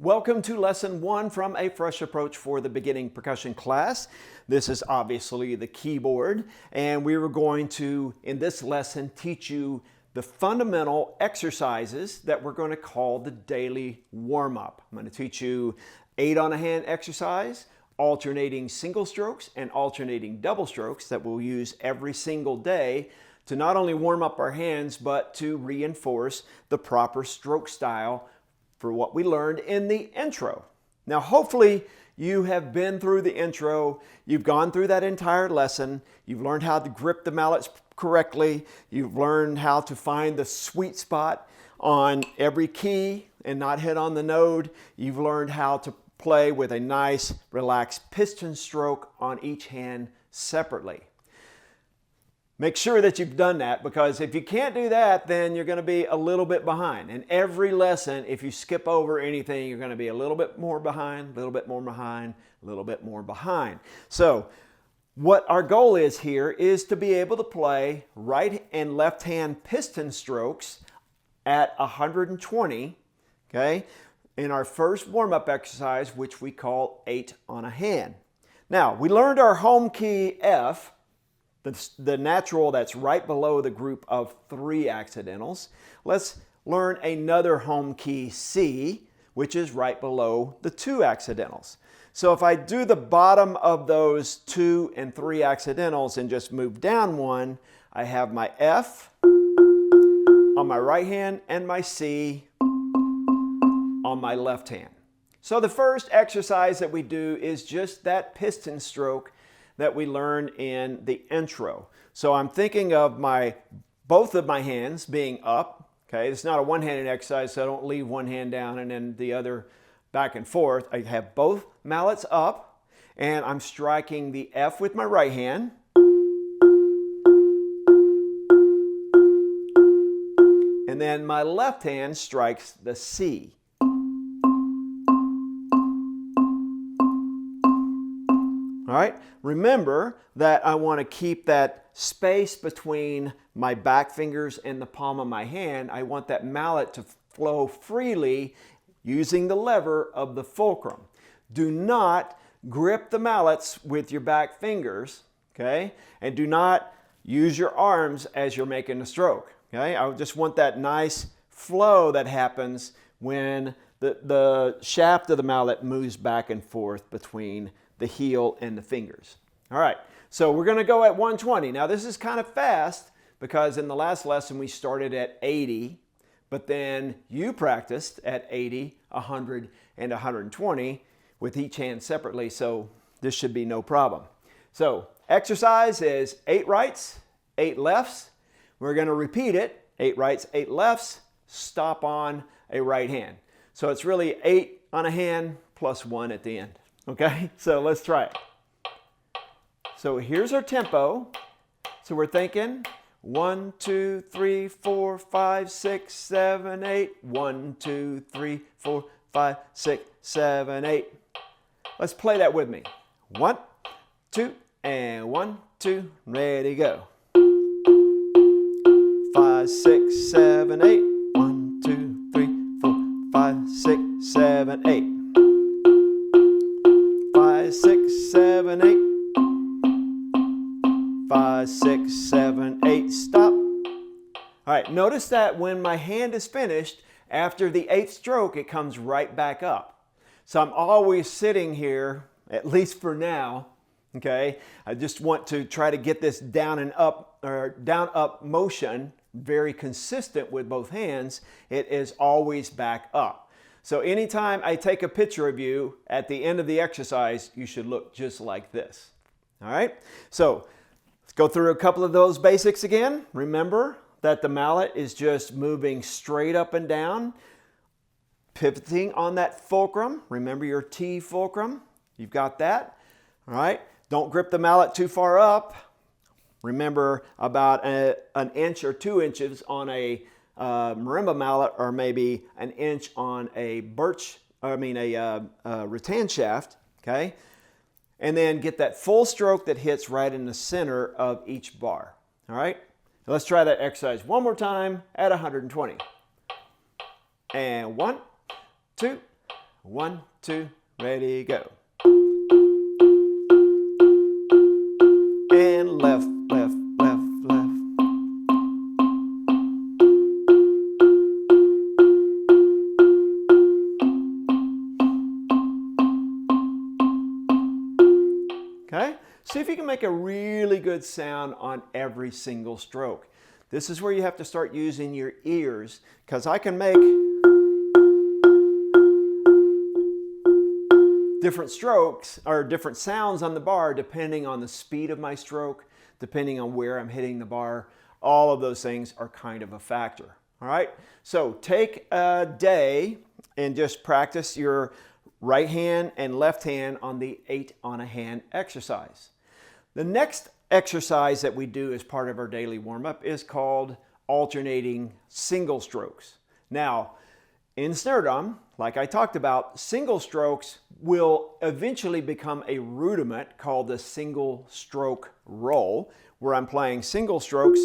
Welcome to lesson 1 from A Fresh Approach for the Beginning Percussion class. This is obviously the keyboard, and we were going to, in this lesson, teach you the fundamental exercises that we're going to call the daily warm-up. I'm going to teach you 8 on a hand exercise, alternating single strokes and alternating double strokes that we'll use every single day to not only warm up our hands, but to reinforce the proper stroke style for what we learned in the intro. Now, hopefully you have been through the intro, you've gone through that entire lesson, you've learned how to grip the mallets correctly, you've learned how to find the sweet spot on every key and not hit on the node, you've learned how to play with a nice relaxed piston stroke on each hand separately. Make sure that you've done that, because if you can't do that, then you're going to be a little bit behind. In every lesson, if you skip over anything, you're going to be a little bit more behind, a little bit more behind, a little bit more behind. So what our goal is here is to be able to play right and left hand piston strokes at 120, okay, in our first warm-up exercise, which we call 8 on a hand. Now, we learned our home key F, the natural that's right below the group of 3 accidentals. Let's learn another home key C, which is right below the 2 accidentals. So if I do the bottom of those 2 and 3 accidentals and just move down one, I have my F on my right hand and my C on my left hand. So the first exercise that we do is just that piston stroke that we learned in the intro. So I'm thinking of both of my hands being up. Okay, it's not a one-handed exercise, so I don't leave one hand down and then the other back and forth. I have both mallets up, and I'm striking the F with my right hand. And then my left hand strikes the C. All right, remember that I want to keep that space between my back fingers and the palm of my hand. I want that mallet to flow freely using the lever of the fulcrum. Do not grip the mallets with your back fingers, okay? And do not use your arms as you're making the stroke, okay? I just want that nice flow that happens when the shaft of the mallet moves back and forth between the heel and the fingers. All right, so we're going to go at 120. Now this is kind of fast because in the last lesson we started at 80, but then you practiced at 80, 100, and 120 with each hand separately, so this should be no problem. So exercise is 8 rights, 8 lefts. We're going to repeat it, 8 rights, 8 lefts, stop on a right hand. So it's really 8 on a hand plus 1 at the end. Okay, so let's try it. So here's our tempo. So we're thinking 1, 2, 3, 4, 5, 6, 7, 8. 1, 2, 3, 4, 5, 6, 7, 8. Let's play that with me. 1, 2, and 1, 2, ready, go. 5, 6, 7, 8. 1, 2, 3, 4, 5, 6, 7, 8. 5, 6, 7, 8. 5, 6, 7, 8. Stop. All right, notice that when my hand is finished, after the 8th stroke, it comes right back up. So I'm always sitting here, at least for now, okay? I just want to try to get this down and up, or down up motion, very consistent with both hands. It is always back up. So anytime I take a picture of you at the end of the exercise, you should look just like this. All right? So let's go through a couple of those basics again. Remember that the mallet is just moving straight up and down, pivoting on that fulcrum. Remember your T fulcrum. You've got that. All right? Don't grip the mallet too far up. Remember about an inch or 2 inches on a marimba mallet, or maybe an inch on a rattan shaft, okay? And then get that full stroke that hits right in the center of each bar, all right? Let's try that exercise one more time at 120. And 1, 2, 1, 2, ready, go. And left, left, left, left. Okay, see if you can make a really good sound on every single stroke. This is where you have to start using your ears, because I can make different strokes or different sounds on the bar depending on the speed of my stroke, depending on where I'm hitting the bar. All of those things are kind of a factor. All right, so take a day and just practice your right hand and left hand on the 8 on a hand exercise. The next exercise that we do as part of our daily warm-up is called alternating single strokes. Now, in snare drum, like I talked about, single strokes will eventually become a rudiment called the single stroke roll, where I'm playing single strokes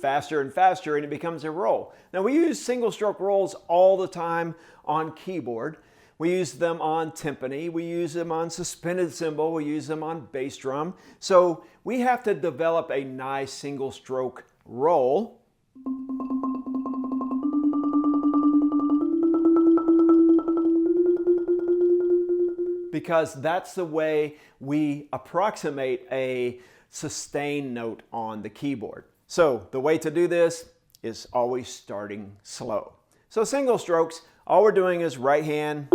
faster and faster, and it becomes a roll. Now, we use single stroke rolls all the time on keyboard. We use them on timpani, we use them on suspended cymbal, we use them on bass drum. So we have to develop a nice single stroke roll. Because that's the way we approximate a sustain note on the keyboard. So the way to do this is always starting slow. So single strokes, all we're doing is right hand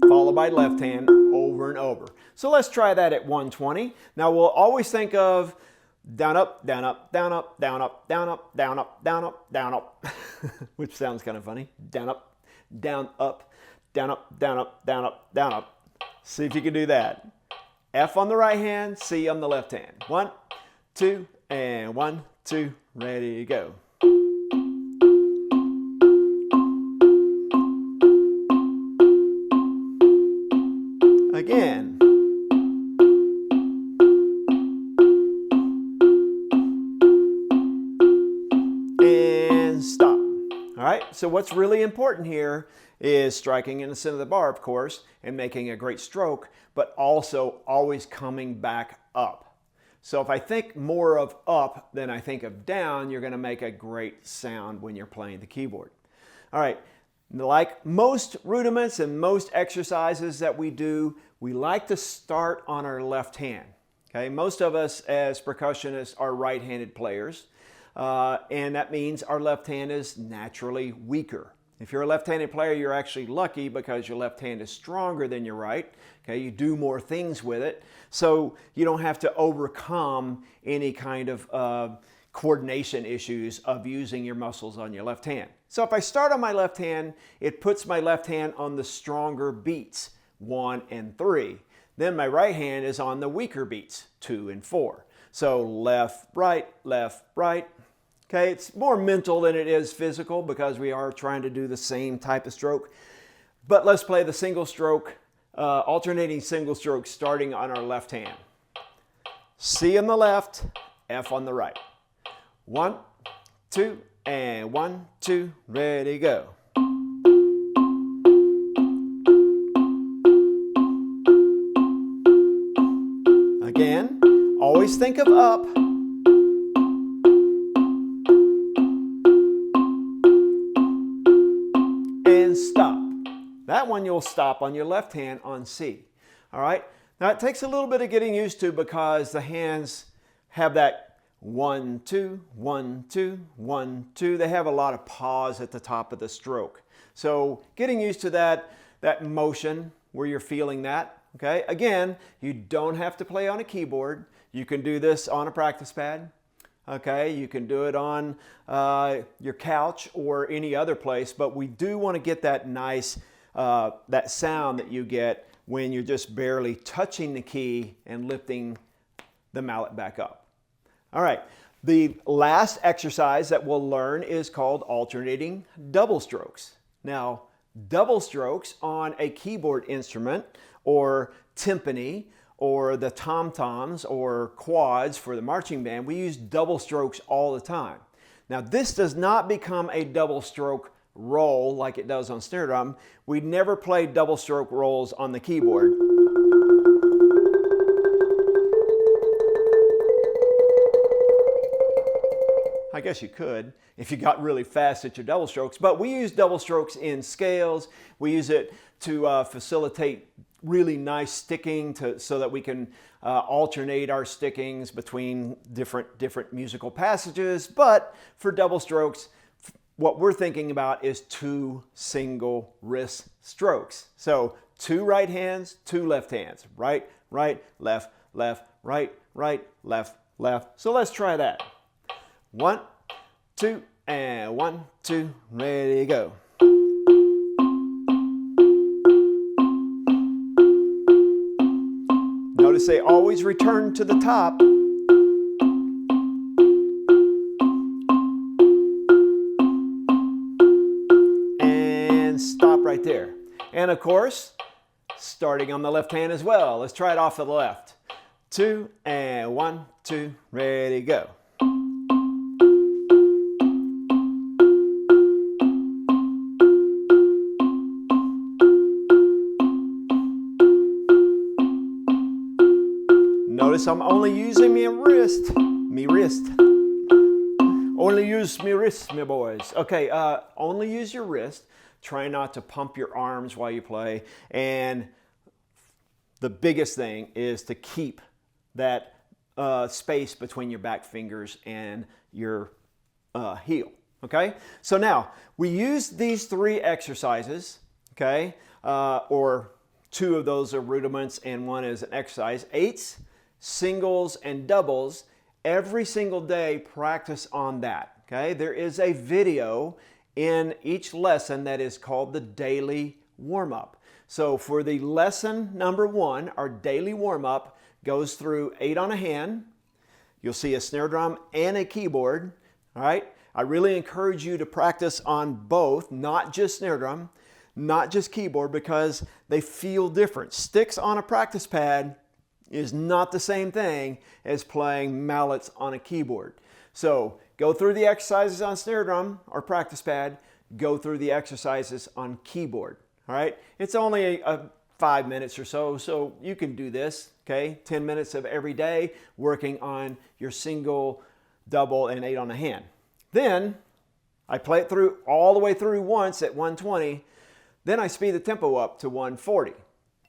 followed by left hand over and over. So let's try that at 120. Now we'll always think of down, up, down, up, down, up, down, up, down, up, down, up, down, up, down, up, which sounds kind of funny. Down, up, down, up, down, up, down, up, down, up, down, up. See if you can do that. F on the right hand, C on the left hand. 1, 2, and 1, 2, ready, go. Again. And stop. All right, so what's really important here is striking in the center of the bar, of course, and making a great stroke, but also always coming back up. So if I think more of up than I think of down, you're going to make a great sound when you're playing the keyboard. All right, like most rudiments and most exercises that we do, we like to start on our left hand. Okay, most of us as percussionists are right-handed players, and that means our left hand is naturally weaker. If you're a left-handed player, you're actually lucky because your left hand is stronger than your right. Okay, you do more things with it, so you don't have to overcome any kind of coordination issues of using your muscles on your left hand. So if I start on my left hand, it puts my left hand on the stronger beats, 1 and 3. Then my right hand is on the weaker beats, 2 and 4. So left, right, left, right. Okay, it's more mental than it is physical because we are trying to do the same type of stroke. But let's play the single stroke, alternating single stroke starting on our left hand. C on the left, F on the right. 1, 2, and 1, 2, ready, go. Again, always think of up. And stop. That one you'll stop on your left hand on C. All right? Now it takes a little bit of getting used to because the hands have that 1, 2, 1, 2, 1, 2. They have a lot of pause at the top of the stroke. So getting used to that motion where you're feeling that. Okay? Again, you don't have to play on a keyboard. You can do this on a practice pad. Okay, you can do it on your couch or any other place, but we do want to get that nice, that sound that you get when you're just barely touching the key and lifting the mallet back up. All right, the last exercise that we'll learn is called alternating double strokes. Now, double strokes on a keyboard instrument or timpani or the tom-toms or quads for the marching band, we use double strokes all the time. Now this does not become a double stroke roll like it does on snare drum. We never play double stroke rolls on the keyboard. I guess you could if you got really fast at your double strokes, but we use double strokes in scales. We use it to facilitate really nice sticking so that we can alternate our stickings between different musical passages. But for double strokes, what we're thinking about is 2 single wrist strokes. So 2 right hands, 2 left hands. Right, right, left, left, right, right, left, left. So let's try that. 1, 2, and 1, 2, ready, go. Notice they always return to the top. And stop right there. And of course, starting on the left hand as well. Let's try it off of the left. 2, and 1, 2, ready, go. Notice I'm only using my wrist. Only use me wrist, my boys. Okay, only use your wrist. Try not to pump your arms while you play. And the biggest thing is to keep that space between your back fingers and your heel. Okay, so now we use these 3 exercises, okay, or 2 of those are rudiments and 1 is an exercise. 8s, singles, and doubles. Every single day, practice on that. Okay, there is a video in each lesson that is called the daily warm-up. So for the lesson number 1, our daily warm-up goes through 8 on a hand. You'll see a snare drum and a keyboard. All right, I really encourage you to practice on both, not just snare drum, not just keyboard, because they feel different. Sticks on a practice pad is not the same thing as playing mallets on a keyboard. So go through the exercises on snare drum or practice pad, go through the exercises on keyboard. All right, it's only 5 minutes or so, so you can do this, okay? 10 minutes of every day working on your single, double, and 8 on the hand. Then I play it through all the way through once at 120, then I speed the tempo up to 140,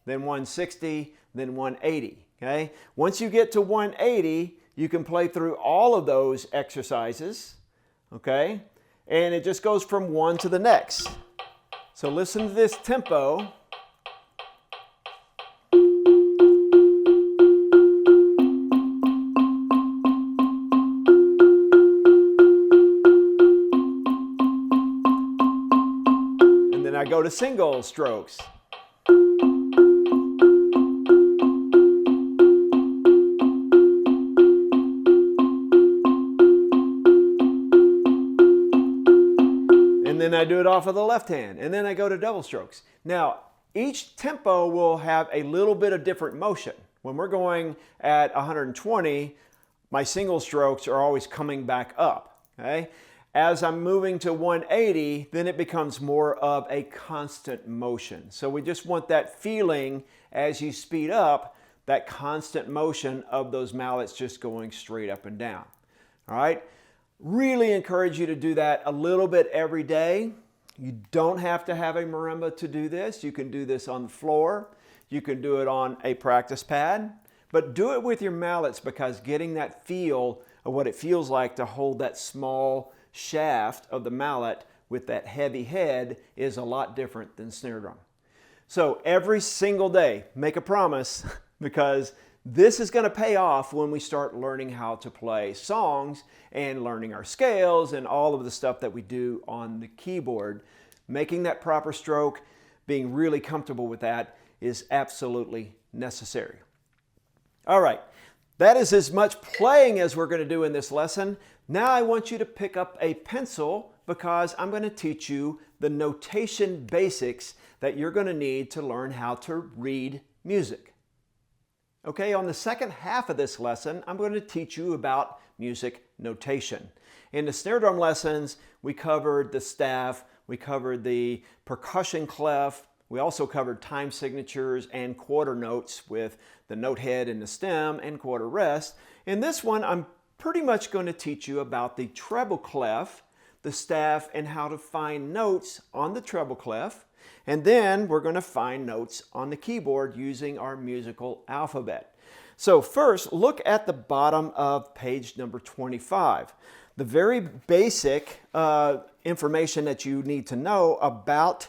then 160, then 180. Okay? Once you get to 180, you can play through all of those exercises, okay? And it just goes from one to the next. So listen to this tempo. And then I go to single strokes. And then I do it off of the left hand, and then I go to double strokes. Now, each tempo will have a little bit of different motion. When we're going at 120, my single strokes are always coming back up, okay? As I'm moving to 180, then it becomes more of a constant motion. So we just want that feeling as you speed up, that constant motion of those mallets just going straight up and down, all right? Really encourage you to do that a little bit every day. You don't have to have a marimba to do this. You can do this on the floor. You can do it on a practice pad, but do it with your mallets, because getting that feel of what it feels like to hold that small shaft of the mallet with that heavy head is a lot different than snare drum. So every single day, make a promise, because this is going to pay off when we start learning how to play songs and learning our scales and all of the stuff that we do on the keyboard. Making that proper stroke, being really comfortable with that is absolutely necessary. All right, that is as much playing as we're going to do in this lesson. Now I want you to pick up a pencil because I'm going to teach you the notation basics that you're going to need to learn how to read music. Okay, on the second half of this lesson, I'm going to teach you about music notation. In the snare drum lessons, we covered the staff, we covered the percussion clef, we also covered time signatures and quarter notes with the note head and the stem and quarter rest. In this one, I'm pretty much going to teach you about the treble clef, the staff, and how to find notes on the treble clef. And then we're going to find notes on the keyboard using our musical alphabet. So first, look at the bottom of page number 25. The very basic information that you need to know about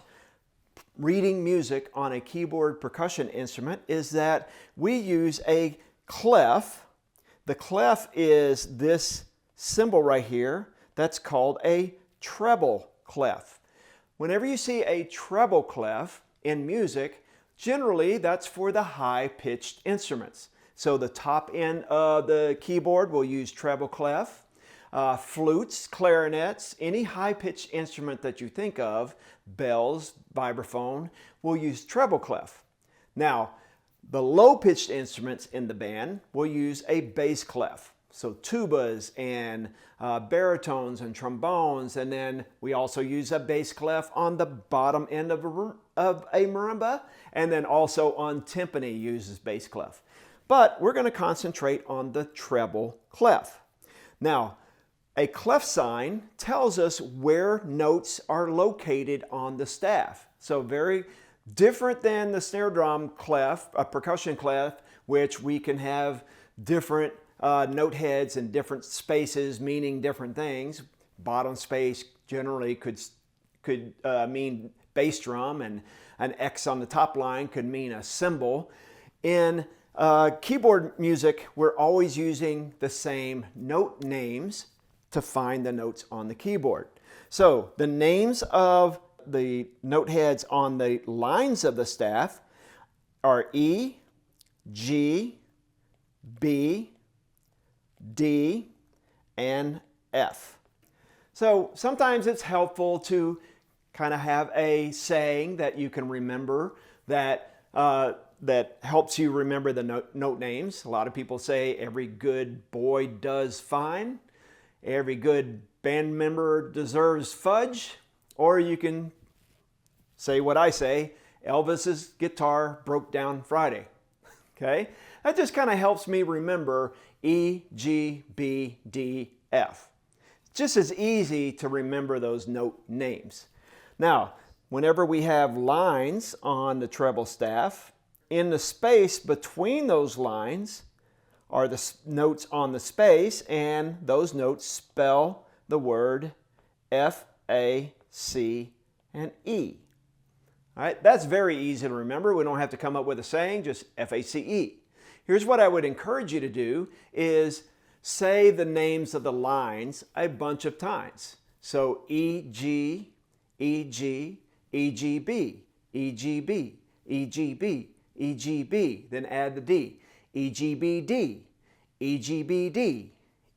reading music on a keyboard percussion instrument is that we use a clef. The clef is this symbol right here that's called a treble clef. Whenever you see a treble clef in music, generally that's for the high-pitched instruments. So the top end of the keyboard will use treble clef. Flutes, clarinets, any high-pitched instrument that you think of, bells, vibraphone, will use treble clef. Now, the low-pitched instruments in the band will use a bass clef. So tubas and baritones and trombones, and then we also use a bass clef on the bottom end of a marimba, and then also on timpani uses bass clef. But we're going to concentrate on the treble clef. Now, a clef sign tells us where notes are located on the staff. So very different than the snare drum clef, a percussion clef, which we can have different note heads in different spaces meaning different things. Bottom space generally could mean bass drum, and an X on the top line could mean a cymbal. In keyboard music, we're always using the same note names to find the notes on the keyboard. So the names of the note heads on the lines of the staff are E, G, B, D, and F. So sometimes it's helpful to kind of have a saying that you can remember that helps you remember the note names. A lot of people say every good boy does fine, every good band member deserves fudge, or you can say what I say, Elvis's guitar broke down Friday. Okay? That just kind of helps me remember E, G, B, D, F. Just as easy to remember those note names. Now, whenever we have lines on the treble staff, in the space between those lines are the notes on the space, and those notes spell the word F, A, C, and E. All right, that's very easy to remember. We don't have to come up with a saying, just F-A-C-E. Here's what I would encourage you to do is say the names of the lines a bunch of times. So E-G, E-G, E-G-B, E-G-B, E-G-B, E-G-B, then add the D. E-G-B-D, E-G-B-D,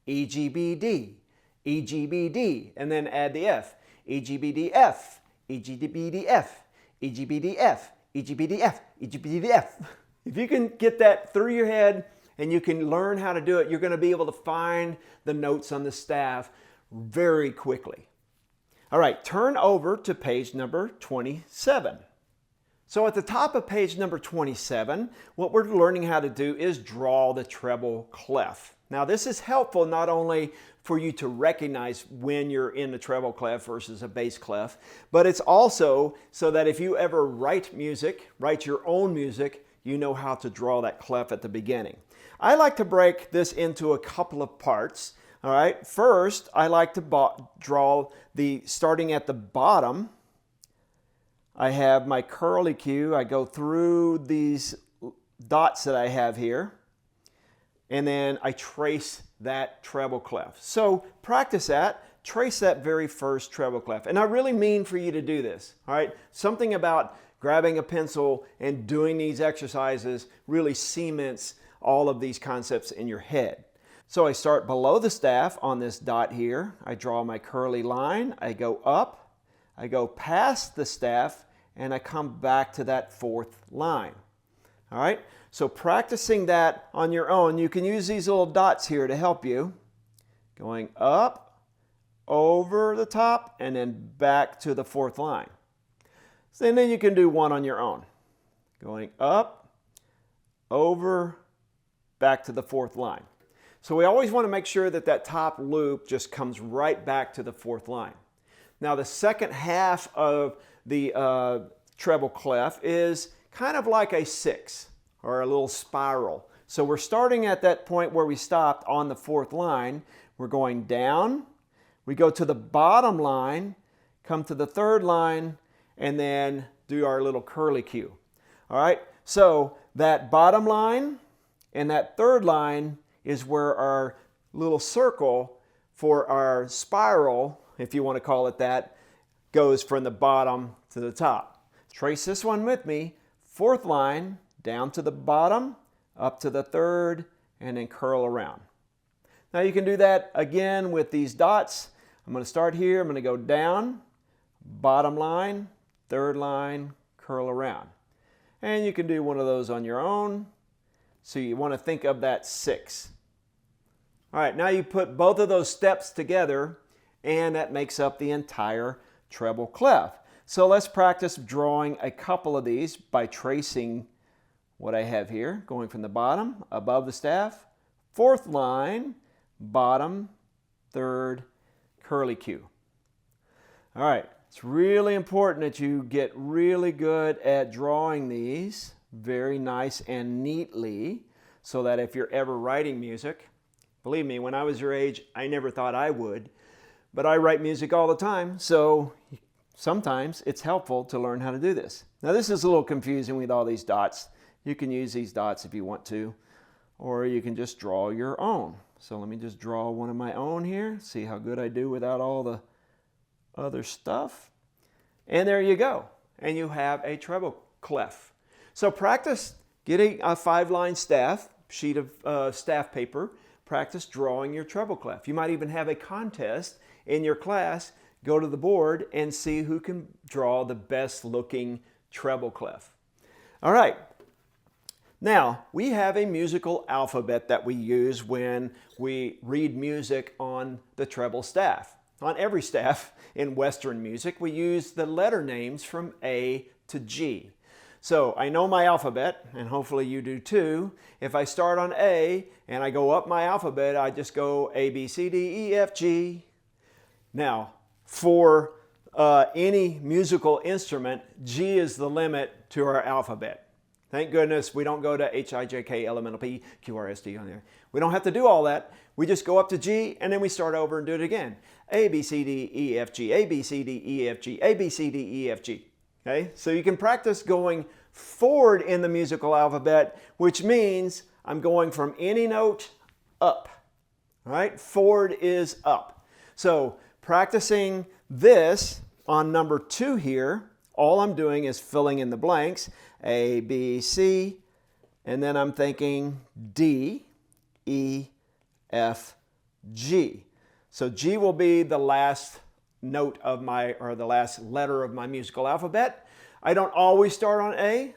E-G-B-D, E-G-B-D, and then add the F. E-G-B-D-F, E-G-B-D-F, E-G-B-D-F, E-G-B-D-F, E-G-B-D-F. If you can get that through your head and you can learn how to do it, you're going to be able to find the notes on the staff very quickly. All right, turn over to page number 27. So at the top of page number 27, what we're learning how to do is draw the treble clef. Now this is helpful not only for you to recognize when you're in the treble clef versus a bass clef, but it's also so that if you ever write your own music, you know how to draw that clef at the beginning. I like to break this into a couple of parts. All right, first I like to draw starting at the bottom. I have my curly cue. I go through these dots that I have here, and then I trace that treble clef. So practice that. Trace that very first treble clef. And I really mean for you to do this. All right, something about grabbing a pencil and doing these exercises really cements all of these concepts in your head. So I start below the staff on this dot here. I draw my curly line. I go up. I go past the staff, and I come back to that fourth line. All right? So practicing that on your own, you can use these little dots here to help you. Going up, over the top, and then back to the fourth line. And then you can do one on your own. Going up, over, back to the fourth line. So we always want to make sure that that top loop just comes right back to the fourth line. Now the second half of the treble clef is kind of like a 6 or a little spiral. So we're starting at that point where we stopped on the fourth line. We're going down, we go to the bottom line, come to the third line, and then do our little curly cue. All right, so that bottom line and that third line is where our little circle for our spiral, if you want to call it that, goes from the bottom to the top. Trace this one with me. Fourth line, down to the bottom, up to the third, and then curl around. Now you can do that again with these dots. I'm going to start here. I'm going to go down, bottom line, third line, curl around. And you can do one of those on your own. So you want to think of that 6. All right, now you put both of those steps together, and that makes up the entire treble clef. So let's practice drawing a couple of these by tracing what I have here, going from the bottom, above the staff, fourth line, bottom, third, curly cue. All right, it's really important that you get really good at drawing these very nice and neatly so that if you're ever writing music, believe me, when I was your age, I never thought I would, but I write music all the time, so sometimes it's helpful to learn how to do this. Now this is a little confusing with all these dots. You can use these dots if you want to, or you can just draw your own. So let me just draw one of my own here, see how good I do without all the other stuff. And there you go. And you have a treble clef. So practice getting a 5-line staff, sheet of staff paper. Practice drawing your treble clef. You might even have a contest in your class. Go to the board and see who can draw the best looking treble clef. All right. Now, we have a musical alphabet that we use when we read music on the treble staff. On every staff in Western music, we use the letter names from A to G. So I know my alphabet, and hopefully you do too. If I start on A and I go up my alphabet, I just go A, B, C, D, E, F, G. Now, for any musical instrument, G is the limit to our alphabet. Thank goodness we don't go to H, I, J, K, L, M, N, O, P, Q, R, S, T on there. We don't have to do all that. We just go up to G and then we start over and do it again. A, B, C, D, E, F, G, A, B, C, D, E, F, G, A, B, C, D, E, F, G. Okay? So you can practice going forward in the musical alphabet, which means I'm going from any note up. All right? Forward is up. So practicing this on number 2 here, all I'm doing is filling in the blanks. A, B, C, and then I'm thinking D, E, F, G. So G will be the last note of my, or the last letter of my musical alphabet. I don't always start on A.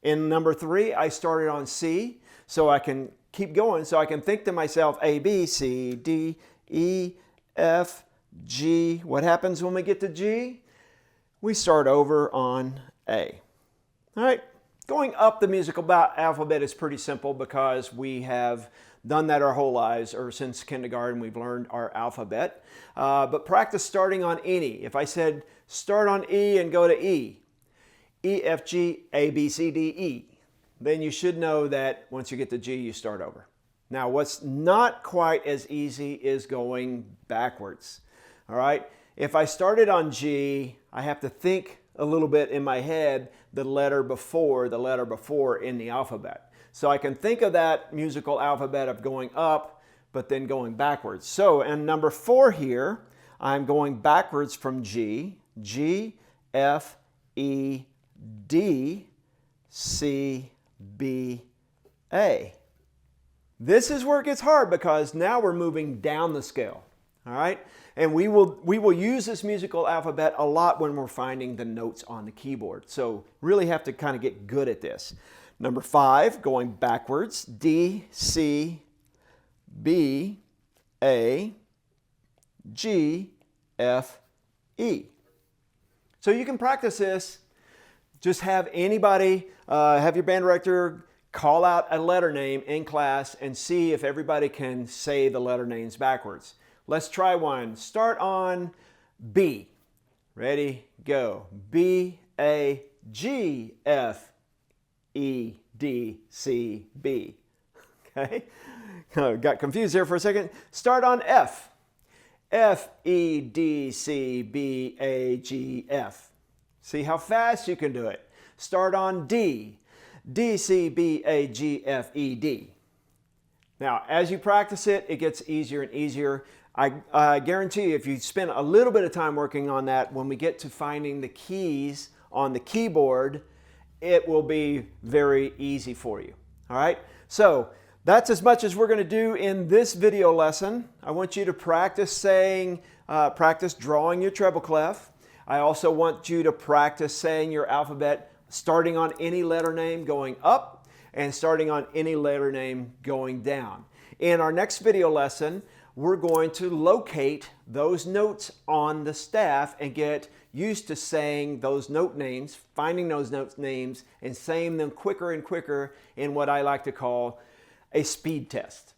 In number 3, I started on C, so I can keep going. So I can think to myself, A, B, C, D, E, F, G. What happens when we get to G? We start over on A. All right, going up the musical alphabet is pretty simple because we have done that our whole lives, or since kindergarten we've learned our alphabet. But practice starting on any. If I said start on E and go to E, E, F, G, A, B, C, D, E, then you should know that once you get to G, you start over. Now, what's not quite as easy is going backwards. All right, if I started on G, I have to think a little bit in my head the letter before in the alphabet. So I can think of that musical alphabet of going up, but then going backwards. So in number 4 here, I'm going backwards from G, G, F, E, D, C, B, A. This is where it gets hard because now we're moving down the scale. All right? And we will use this musical alphabet a lot when we're finding the notes on the keyboard. So really have to kind of get good at this. Number 5, going backwards, D, C, B, A, G, F, E. So you can practice this. Just have anybody, have your band director call out a letter name in class and see if everybody can say the letter names backwards. Let's try one. Start on B. Ready? Go. B, A, G, F, E, D, C, B. Okay? Got confused there for a second. Start on F. F, E, D, C, B, A, G, F. See how fast you can do it. Start on D. D, C, B, A, G, F, E, D. Now, as you practice it, it gets easier and easier. I guarantee you, if you spend a little bit of time working on that, when we get to finding the keys on the keyboard, it will be very easy for you. All right? So that's as much as we're going to do in this video lesson. I want you to practice saying, practice drawing your treble clef. I also want you to practice saying your alphabet starting on any letter name going up and starting on any letter name going down. In our next video lesson, we're going to locate those notes on the staff and get used to saying those note names, finding those note names, and saying them quicker and quicker in what I like to call a speed test.